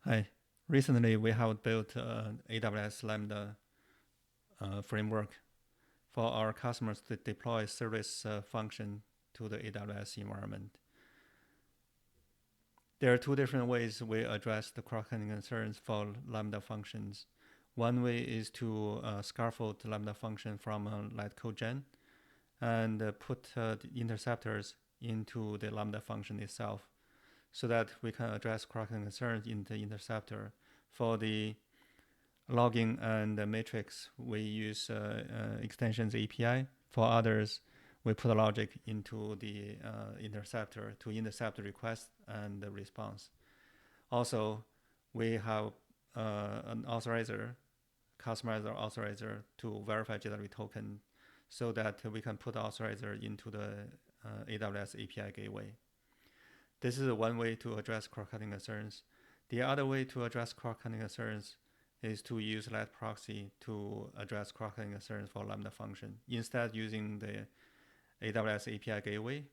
Hi. Recently, we have built an AWS-lambda framework for our customers to deploy service function to the AWS environment. There are two different ways we address the cross-cutting concerns for Lambda functions. One way is to scaffold the Lambda function from light code gen and put the interceptors into the Lambda function itself, so that we can address cross-cutting concerns in the interceptor. For the logging and the matrix, we use extensions API. For others, we put a logic into the interceptor to intercept the request and the response. Also, we have an authorizer, customizer authorizer to verify JWT token, so that we can put the authorizer into the AWS API gateway. This is one way to address cross-cutting concerns. The other way to address cross-cutting concerns is to use light-proxy to address cross-cutting concerns for Lambda function. Instead using the AWS API gateway,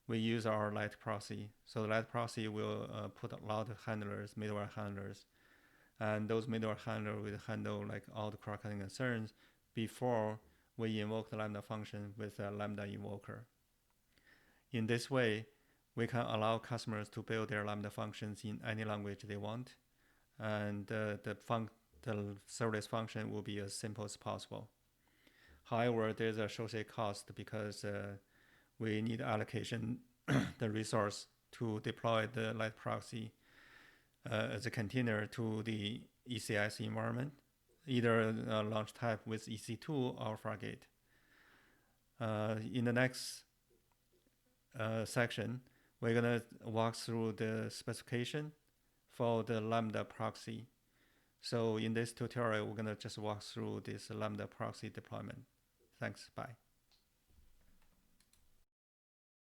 we use our light-proxy. So the light-proxy will put a lot of handlers, middleware handlers, and those middleware handlers will handle like all the cross-cutting concerns before we invoke the Lambda function with a Lambda invoker. In this way, we can allow customers to build their Lambda functions in any language they want, and the serverless function will be as simple as possible. However, there's a associated cost because we need allocation the resource to deploy the light-proxy as a container to the ECS environment, either launch type with EC2 or Fargate. In the next section, we're going to walk through the specification for the Lambda proxy. So in this tutorial, we're going to just walk through this Lambda proxy deployment. Thanks. Bye.